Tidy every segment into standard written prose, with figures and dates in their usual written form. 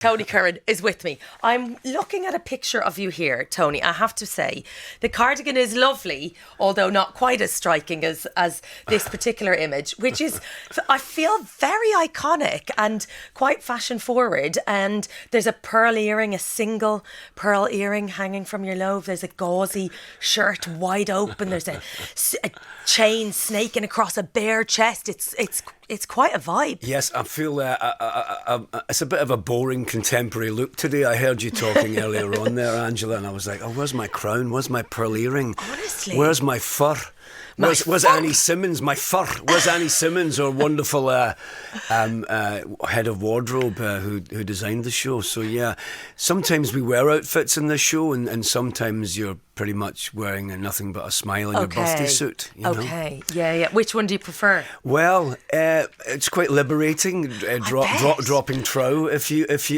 Tony Curran is with me. I'm looking at a picture of you here, Tony. I have to say, the cardigan is lovely, although not quite as striking as this particular image, which is, I feel, very iconic and quite fashion forward. And there's a pearl earring, a single pearl earring hanging from your lobe. There's a gauzy shirt wide open. There's a chain snaking across a bare chest. It's quite a vibe. Yes, I feel it's a bit of a boring contemporary look today. I heard you talking earlier on there, Angela, and I was like, oh, where's my crown? Where's my pearl earring? Honestly. Where's my fur? Where's Annie Simmons? My fur. Where's Annie Simmons, our wonderful head of wardrobe who designed the show? So yeah, sometimes we wear outfits in this show, and sometimes you're pretty much wearing nothing but a smile in your birthday suit. You know? Yeah. Which one do you prefer? Well, it's quite liberating, dropping trow, if you if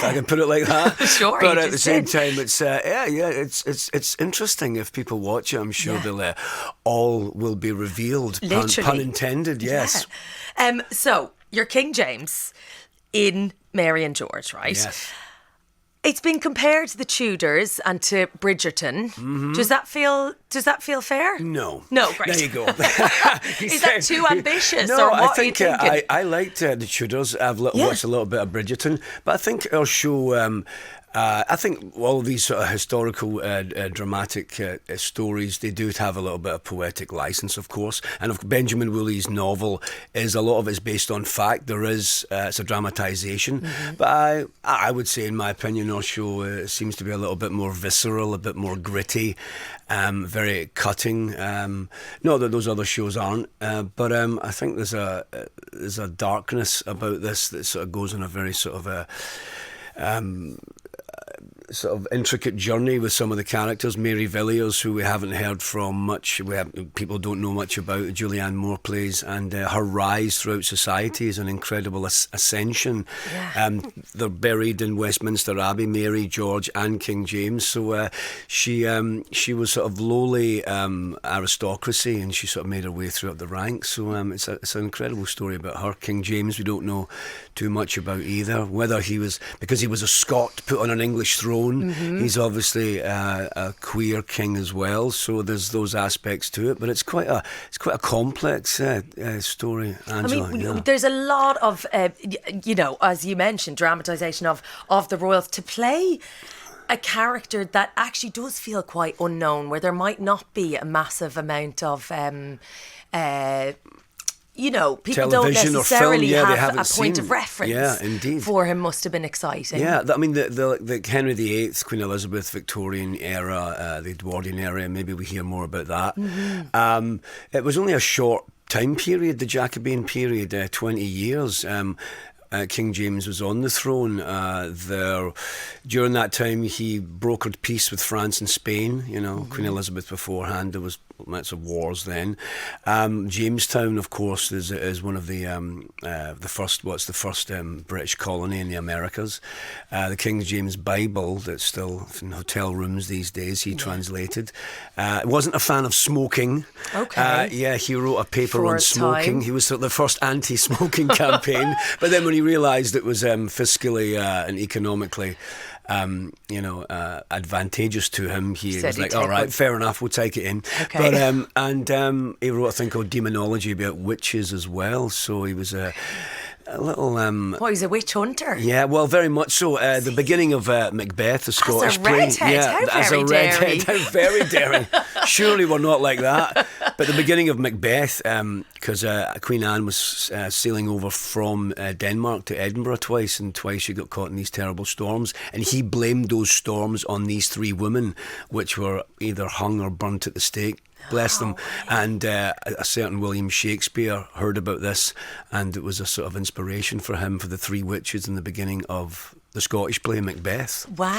I can put it like that. Sure. But at the same time, it's it's interesting. If people watch it, I'm sure they'll all will be revealed. Pun intended. Yes. Yeah. So you're King James in Mary and George, right? Yes. It's been compared to the Tudors and to Bridgerton. Mm-hmm. Does that feel fair? No. No, great. There you go. Is that too ambitious? No, or what I think are you thinking? I liked the Tudors. I've watched a little bit of Bridgerton, but I think our show. I think all these sort of historical, dramatic stories, they do have a little bit of poetic license, of course. And Benjamin Woolley's novel is a lot of it's based on fact. There is it's a dramatisation, but I would say, in my opinion, our show seems to be a little bit more visceral, a bit more gritty, very cutting. Not that those other shows aren't, but I think there's a darkness about this that sort of goes on a very sort of intricate journey with some of the characters. Mary Villiers, who we haven't heard from much, people don't know much about. Julianne Moore plays, and her rise throughout society is an incredible ascension. Yeah. They're buried in Westminster Abbey, Mary, George, and King James. So she was sort of lowly aristocracy, and she sort of made her way throughout the ranks. So it's an incredible story about her. King James, we don't know too much about either. Whether because he was a Scot put on an English throne. He's obviously a queer king as well, so there's those aspects to it. But it's quite a complex story, Angela. I mean, there's a lot of as you mentioned, dramatisation of the royals to play a character that actually does feel quite unknown, where there might not be a massive amount of people don't necessarily have a point of reference. Yeah, indeed. For him must have been exciting. Yeah, I mean, the Henry VIII, Queen Elizabeth, Victorian era, the Edwardian era, maybe we hear more about that. Mm-hmm. It was only a short time period, the Jacobean period, 20 years. King James was on the throne. During that time, he brokered peace with France and Spain. Queen Elizabeth beforehand, there was lots of wars then. Jamestown, of course, is one of the first. What's the first British colony in the Americas? The King James Bible that's still in hotel rooms these days. He translated. Wasn't a fan of smoking. Okay. He wrote a paper on smoking. He was sort of the first anti-smoking campaign. But then when he realised it was fiscally and economically advantageous to him, he was like, all right, fair enough, we'll take it in. Okay. But he wrote a thing called Demonology about witches as well, so he was a little... he's a witch hunter. Yeah, well, very much so. The beginning of Macbeth, the Scottish play. As a redhead, how very daring. Surely we're not like that. But the beginning of Macbeth, because Queen Anne was sailing over from Denmark to Edinburgh twice, and twice she got caught in these terrible storms, and he blamed those storms on these three women, which were either hung or burnt at the stake. Bless them. And a certain William Shakespeare heard about this, and it was a sort of inspiration for him for the three witches in the beginning of the Scottish play Macbeth. Wow.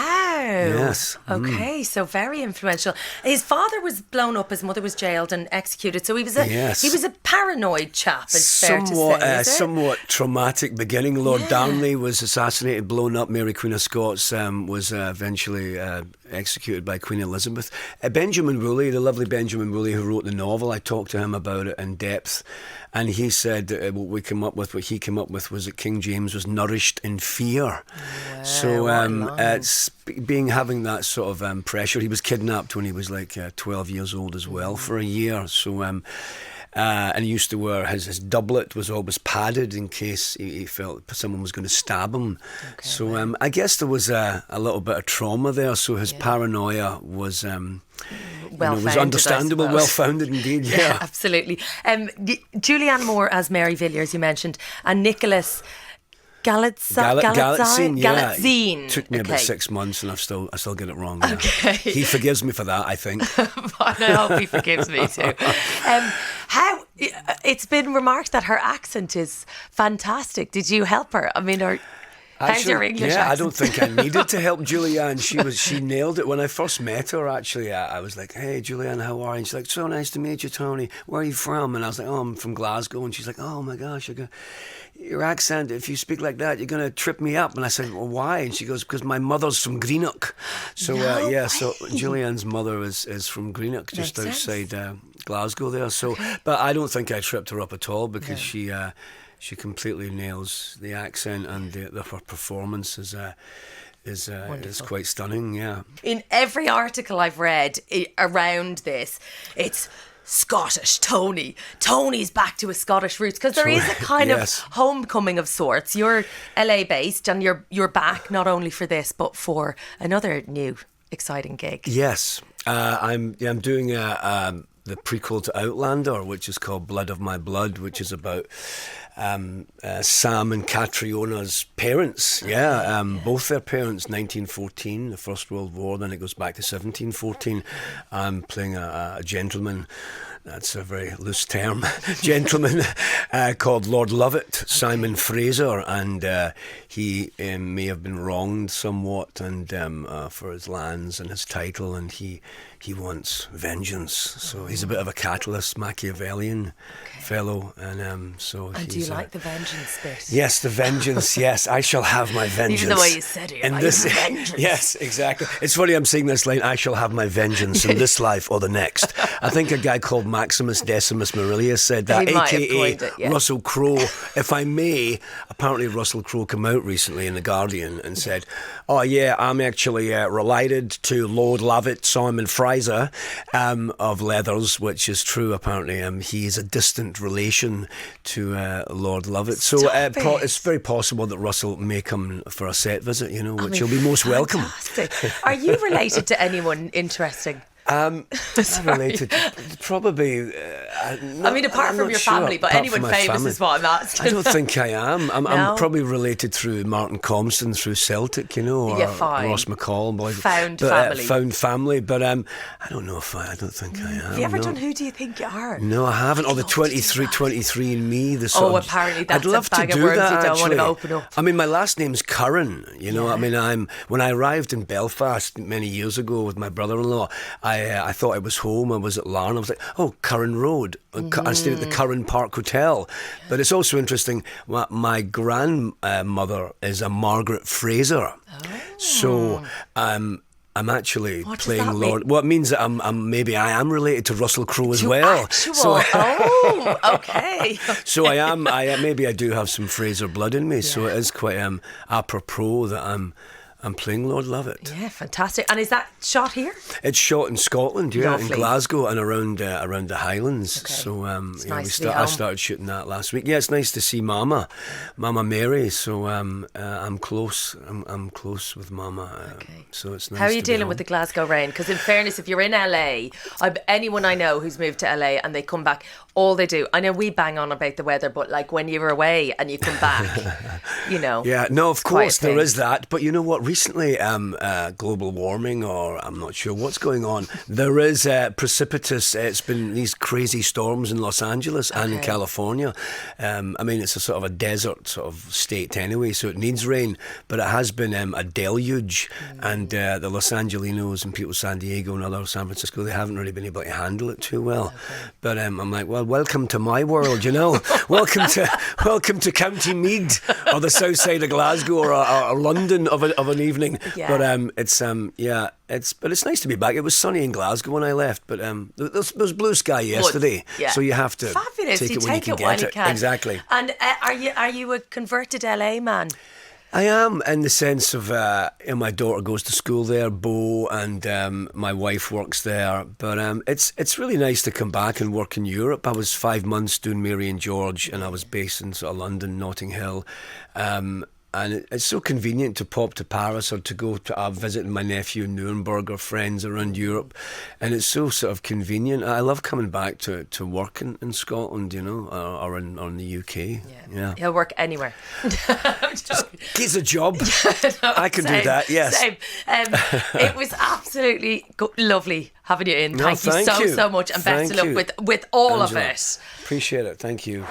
Yes. Okay, so very influential. His father was blown up, his mother was jailed and executed, so he was a paranoid chap, it's fair to say. Somewhat traumatic beginning. Lord Darnley was assassinated, blown up. Mary Queen of Scots was eventually executed by Queen Elizabeth. Benjamin Woolley, the lovely Benjamin Woolley who wrote the novel, I talked to him about it in depth, And he said what he came up with was that King James was nourished in fear. Wow, So it's having that sort of pressure. He was kidnapped when he was like 12 years old as well for a year. So and he used to wear his doublet was always padded in case he felt someone was going to stab him. Okay, so I guess there was a little bit of trauma there. So his paranoia was was understandable, well founded indeed. Yeah, absolutely. Julianne Moore as Mary Villiers, you mentioned, and Nicholas Galitzine. Took me about 6 months, and I still get it wrong. Yeah. Okay, he forgives me for that, I think. I hope he forgives me too. How it's been remarked that her accent is fantastic. Did you help her? I mean, how's your English accent? I don't think I needed to help Julianne. She nailed it. When I first met her, actually, I was like, "Hey, Julianne, how are you?" And she's like, "So nice to meet you, Tony. Where are you from?" And I was like, "Oh, I'm from Glasgow." And she's like, "Oh my gosh, your accent, if you speak like that, you're going to trip me up." And I said, "Well, why?" And she goes, "Because my mother's from Greenock." So, so Julianne's mother is from Greenock, just outside Glasgow there. So, but I don't think I tripped her up at all because she completely nails the accent, and her performance is quite stunning. Yeah. In every article I've read around this, it's Scottish Tony. Tony's back to his Scottish roots, because there is a kind of homecoming of sorts. You're LA based, and you're back not only for this but for another new exciting gig. Yes, I'm doing the prequel to Outlander, which is called Blood of My Blood, which is about Sam and Catriona's parents. Both their parents, 1914, the First World War, then it goes back to 1714. I'm playing a gentleman, that's a very loose term, gentleman called Lord Lovett, Simon Fraser, and he may have been wronged somewhat and for his lands and his title, and he wants vengeance. So he's a bit of a catalyst, Machiavellian fellow, and so. And do you like the vengeance bit? Yes, the vengeance. Yes, I shall have my vengeance. Even the way you said it, vengeance. Yes, exactly. It's funny. I'm saying this line: "I shall have my vengeance in this life or the next." I think a guy called Maximus Decimus Murillus said that, aka Russell Crowe. If I may, apparently Russell Crowe came out recently in The Guardian and said, "Oh yeah, I'm actually related to Lord Lovett, Simon Fraser of Leathers," which is true. Apparently, he is a distant relation to Lord Lovett. So it's very possible that Russell may come for a set visit, which you'll be most welcome. Are you related to anyone interesting? Related, probably. Apart from your family, but anyone famous is what I'm asking. I don't think I am. I'm probably related through Martin Compston, through Celtic, or Ross McCall. Found family, but I don't know if I don't think I am. Have you ever done Who Do You Think You Are? No, I haven't. Or the 23 and Me. Apparently that's I'd love a bag to of do words that, you don't actually. want to open up. My last name's Curran. When I arrived in Belfast many years ago with my brother-in-law, I thought I was home. I was at Larne. I was like, "Oh, Curran Road." I stayed at the Curran Park Hotel. But it's also interesting. My grandmother is a Margaret Fraser, so I'm actually playing Lord. Well, it means that I am related to Russell Crowe as well. Okay. So I am. Maybe I do have some Fraser blood in me. Yeah. So it is quite apropos that I'm playing Lord Lovett. Yeah, fantastic. And is that shot here? It's shot in Scotland, Lovely. In Glasgow and around the Highlands. Okay. So nice I started shooting that last week. Yeah, it's nice to see Mama Mary. So I'm close. I'm close with Mama. Okay. So it's nice. How are you dealing with the Glasgow rain? Because in fairness, if you're in LA, anyone I know who's moved to LA and they come back, all they do. I know we bang on about the weather, but like when you're away and you come back, Yeah, no, of course there is that. But you know what? Recently, global warming, or I'm not sure what's going on. There is precipitous. It's been these crazy storms in Los Angeles and in California. It's a sort of a desert sort of state anyway, so it needs rain. But it has been a deluge, and the Los Angelinos and people San Diego and other San Francisco, they haven't really been able to handle it too well. Okay. But I'm like, well, welcome to my world, welcome to County Meath or the south side of Glasgow or London of an evening. Yeah. But it's nice to be back. It was sunny in Glasgow when I left, but there was blue sky yesterday, yeah. so you have to Fabulous. take You it when you take can it while get you it. can. Exactly. And are you a converted LA man? I am, in the sense of my daughter goes to school there, Beau, and my wife works there. But it's really nice to come back and work in Europe. I was 5 months doing Mary and George, and I was based in sort of London, Notting Hill. And it's so convenient to pop to Paris or to go to visiting my nephew in Nuremberg or friends around Europe. And it's so sort of convenient. I love coming back to work in Scotland, or in the UK. Yeah. He'll work anywhere. Just get a job. No, I can do that, yes. Same. It was absolutely lovely having you in. No, thank you so much, and best of luck with all Angela. of it. Appreciate it. Thank you.